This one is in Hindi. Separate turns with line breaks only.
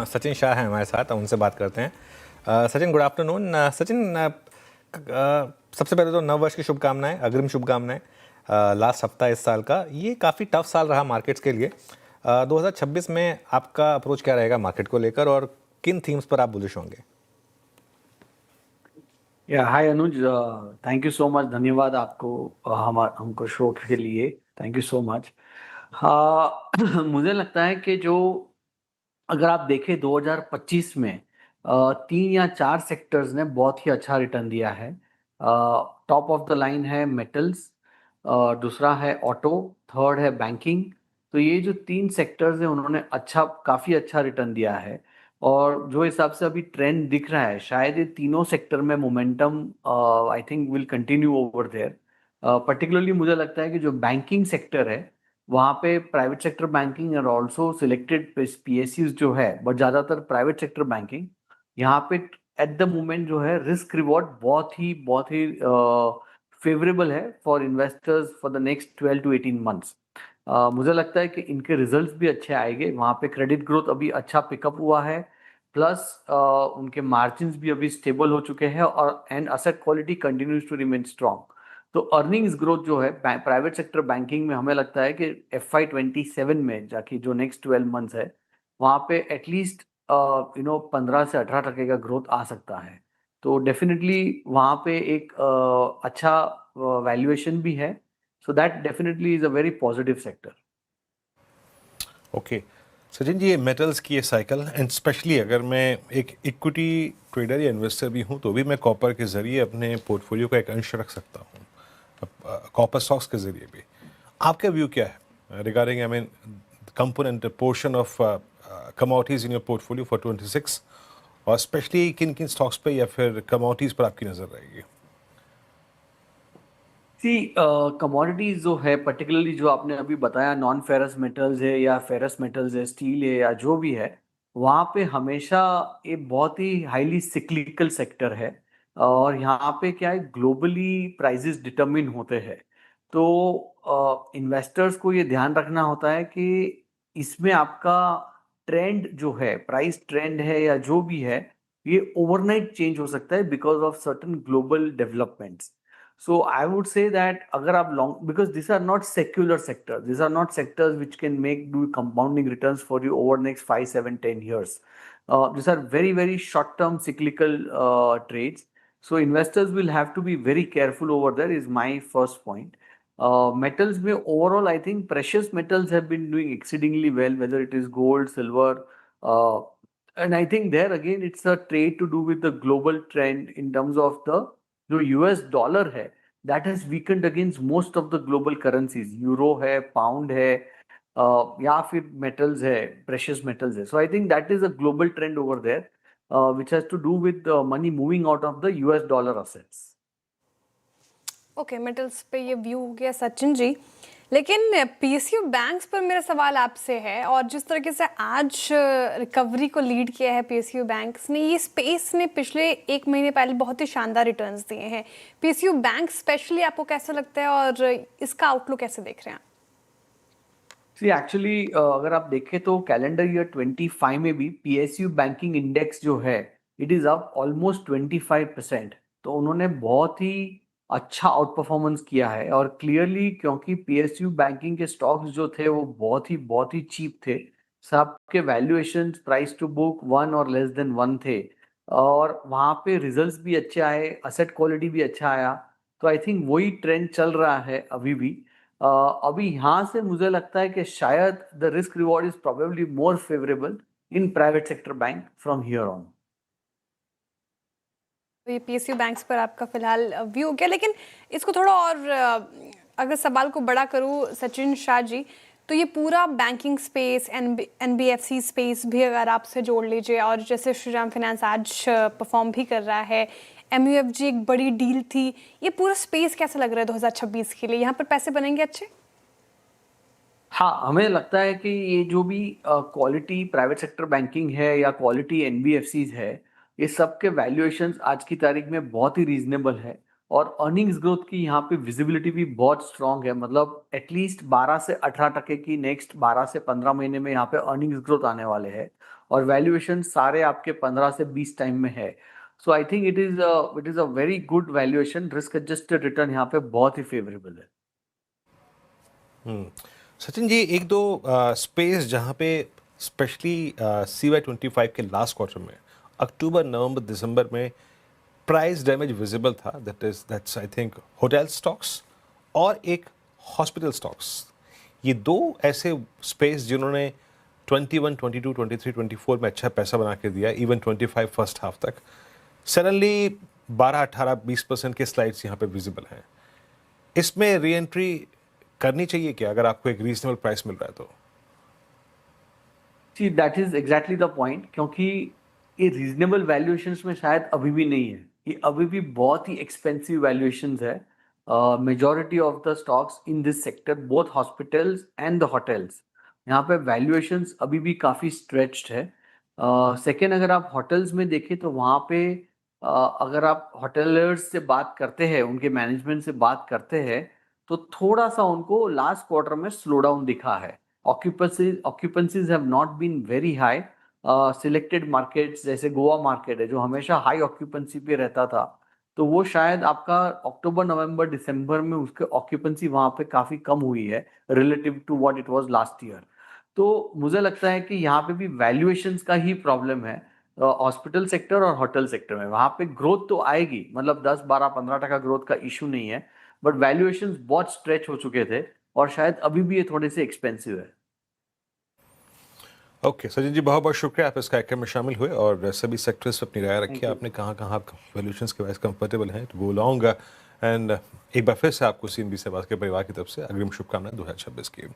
सचिन शाह हैं हमारे साथ, उनसे बात करते हैं। Sachin, good afternoon. सचिन, सबसे पहले तो नव वर्ष की शुभकामनाएं, अग्रिम शुभकामनाएं। लास्ट हफ्ता इस साल का ये काफ़ी टफ साल रहा मार्केट्स के लिए। 2026 में आपका अप्रोच क्या रहेगा मार्केट को लेकर और किन थीम्स पर आप बुलिश होंगे?
हाय अनुज, थैंक यू सो मच। धन्यवाद आपको हमको शो के लिए। Thank you so much. हाँ मुझे लगता है कि जो अगर आप देखें 2025 में 3 या 4 सेक्टर्स ने बहुत ही अच्छा रिटर्न दिया है। टॉप ऑफ द लाइन है मेटल्स, दूसरा है ऑटो, थर्ड है बैंकिंग। तो ये जो 3 सेक्टर्स हैं उन्होंने काफ़ी अच्छा रिटर्न दिया है। और जो हिसाब से अभी ट्रेंड दिख रहा है, शायद ये तीनों सेक्टर में momentum I think will continue over there. Particularly मुझे लगता है कि जो बैंकिंग सेक्टर है वहाँ पे प्राइवेट सेक्टर बैंकिंग और ऑल्सो सिलेक्टेड पीएसयूज जो है, बट ज़्यादातर प्राइवेट सेक्टर बैंकिंग यहाँ पे एट द मोमेंट जो है रिस्क रिवॉर्ड बहुत ही फेवरेबल है for investors for the next 12 to 18 months. मुझे लगता है कि इनके रिजल्ट्स भी अच्छे आएंगे। वहाँ पे क्रेडिट ग्रोथ अभी अच्छा पिकअप हुआ है, प्लस उनके मार्जिन्स भी अभी स्टेबल हो चुके हैं और and asset quality continues to remain strong. तो अर्निंग्स ग्रोथ जो है प्राइवेट सेक्टर बैंकिंग में हमें लगता है कि FY27 में जाके जो नेक्स्ट 12 मंथ्स है वहाँ पे एटलीस्ट 15 से 18% का ग्रोथ आ सकता है। तो डेफिनेटली वहाँ पे एक अच्छा वैल्यूएशन भी है। So that definitely is a very positive sector.
Okay Sachin ji, ये मेटल्स की ये साइकिल एंड स्पेशली अगर मैं एक इक्विटी ट्रेडर या इन्वेस्टर भी हूँ तो भी मैं कॉपर के ज़रिए अपने पोर्टफोलियो का एक अंश रख सकता हूँ, कॉपर स्टॉक्स के ज़रिए भी। आपका व्यू क्या है regarding I mean component portion of commodities in your portfolio for 26, और स्पेशली किन किन स्टॉक्स पे या फिर कमोडिटीज़ पर आपकी नज़र रहेगी?
कमोडिटीज जो है, पर्टिकुलरली जो आपने अभी बताया नॉन फेरस मेटल्स है या फेरस मेटल्स है, स्टील है या जो भी है, वहाँ पे हमेशा ये बहुत ही हाईली सिक्लिकल सेक्टर है। और यहाँ पे क्या है, ग्लोबली प्राइसेस डिटरमिन होते हैं। तो इन्वेस्टर्स को ये ध्यान रखना होता है कि इसमें आपका ट्रेंड जो है, प्राइस ट्रेंड है या जो भी है, ये ओवरनाइट चेंज हो सकता है because of certain global developments. So I would say that अगर आप long, because these are not secular sectors, these are not sectors which can do compounding returns for you over next 5, 7, 10 years. These are very short-term cyclical trades. So investors will have to be very careful over there is my first point. Metals में overall I think precious metals have been doing exceedingly well, whether it is gold, silver, uh, and I think there again it's a trade to do with the global trend in terms of the जो यूएस डॉलर है that has weakened against most of the global currencies. Euro है, पाउंड है, या फिर मेटल्स है, प्रेशियस मेटल्स है। So I think that is a global trend over there which has to do with money moving out of the US dollar assets.
Okay, metals पे ये व्यू हो गया सचिन जी। लेकिन पीएसयू बैंक्स पर मेरा सवाल आपसे है, और जिस तरीके से आज रिकवरी को लीड किया है पीएसयू बैंक्स ने, ये स्पेस ने पिछले 1 महीने पहले बहुत ही शानदार रिटर्न्स दिए हैं। पीएसयू बैंक स्पेशली आपको कैसा लगता है और इसका आउटलुक कैसे देख रहे हैं?
एक्चुअली अगर आप देखें तो कैलेंडर ईयर 25 में भी पीएसयू बैंकिंग इंडेक्स जो है इट इज अप ऑलमोस्ट 25%। तो उन्होंने बहुत ही अच्छा आउट परफॉर्मेंस किया है। और क्लियरली क्योंकि पीएसयू बैंकिंग के स्टॉक्स जो थे वो बहुत ही चीप थे, सबके वैल्यूएशन प्राइस टू बुक 1 और लेस देन 1 थे, और वहाँ पे रिजल्ट्स भी अच्छे आए, असेट क्वालिटी भी अच्छा आया। तो आई थिंक वही ट्रेंड चल रहा है अभी भी। अभी यहाँ से मुझे लगता है कि शायद the risk reward is probably more favourable in private sector bank from here on.
तो ये पीएसयू बैंक्स पर आपका फिलहाल व्यू हो गया। लेकिन इसको थोड़ा और अगर सवाल को बड़ा करूँ सचिन शाह जी, तो ये पूरा बैंकिंग स्पेस, एनबीएफसी स्पेस भी अगर आपसे जोड़ लीजिए, और जैसे श्रीराम फाइनेंस आज परफॉर्म भी कर रहा है, एमयूएफजी एक बड़ी डील थी, ये पूरा स्पेस कैसा लग रहा है 2026 के लिए? यहाँ पर पैसे बनेंगे अच्छे?
हाँ, हमें लगता है कि ये जो भी क्वालिटी प्राइवेट सेक्टर बैंकिंग है या क्वालिटी एनबीएफसीज है, ये सब के वैल्यूएशंस आज की तारीख में बहुत ही रीजनेबल है। और अर्निंग्स ग्रोथ की यहाँ पे विजिबिलिटी भी बहुत स्ट्रांग है। मतलब एटलीस्ट 12 से 18% की नेक्स्ट 12 से 15 महीने में यहाँ पे अर्निंग्स ग्रोथ आने वाले हैं। और वैल्यूएशन सारे आपके 15 से 20 टाइम में है। So I think it is a very good valuation, risk adjusted return यहाँ पे बहुत ही फेवरेबल है।
सचिन जी, एक दो स्पेस जहाँ पे स्पेशली CY25 के लास्ट क्वार्टर में अक्टूबर नवंबर दिसंबर में प्राइस डैमेज विजिबल था, that's I think hotel stocks और एक हॉस्पिटल स्टॉक्स। ये दो ऐसे स्पेस जिन्होंने 21, 22, 23, 24 में अच्छा पैसा बना के दिया, इवन 25 फर्स्ट हाफ तक। सडनली 12, 18, 20% के स्लाइड्स यहाँ पे विजिबल हैं। इसमें री एंट्री करनी चाहिए क्या, अगर आपको एक रीजनेबल प्राइस मिल रहा है तो?
जी, that is exactly the point, क्योंकि ये रीजनेबल वैल्यूएशंस में शायद अभी भी नहीं है, ये अभी भी बहुत ही एक्सपेंसिव वैल्यूएशंस है। Majority of the stocks in this sector, both hospitals and the hotels, यहाँ पे वैल्यूएशंस अभी भी काफ़ी स्ट्रेच्ड है। सेकेंड, अगर आप होटल्स में देखें तो वहाँ पे अगर आप होटलर्स से बात करते हैं, उनके मैनेजमेंट से बात करते हैं, तो थोड़ा सा उनको लास्ट क्वार्टर में स्लो डाउन दिखा है। occupancies have not been very high. Selected markets जैसे गोवा मार्केट है जो हमेशा हाई ऑक्यूपेंसी पे रहता था, तो वो शायद आपका अक्टूबर नवंबर दिसंबर में उसके ऑक्यूपेंसी वहां पे काफी कम हुई है relative to what it was last year. तो मुझे लगता है कि यहाँ पे भी वैल्यूएशंस का ही प्रॉब्लम है। हॉस्पिटल सेक्टर और होटल सेक्टर में वहां पे ग्रोथ तो आएगी, मतलब 10, 12, 15% ग्रोथ का इशू नहीं है, बट वैल्यूएशंस बहुत स्ट्रेच हो चुके थे और शायद अभी भी ये थोड़े से एक्सपेंसिव है।
ओके सचिन जी, बहुत बहुत शुक्रिया, आप इस कार्यक्रम में शामिल हुए और सभी सेक्टर्स पे अपनी राय रखी। आपने कहाँ कहाँ आप वैल्यूएशंस के वाइज कंफर्टेबल हैं तो वो लाऊंगा। एंड एक बार फिर से आपको CNBC आवाज़ के परिवार की तरफ से अग्रिम शुभकामनाएं 2026 की।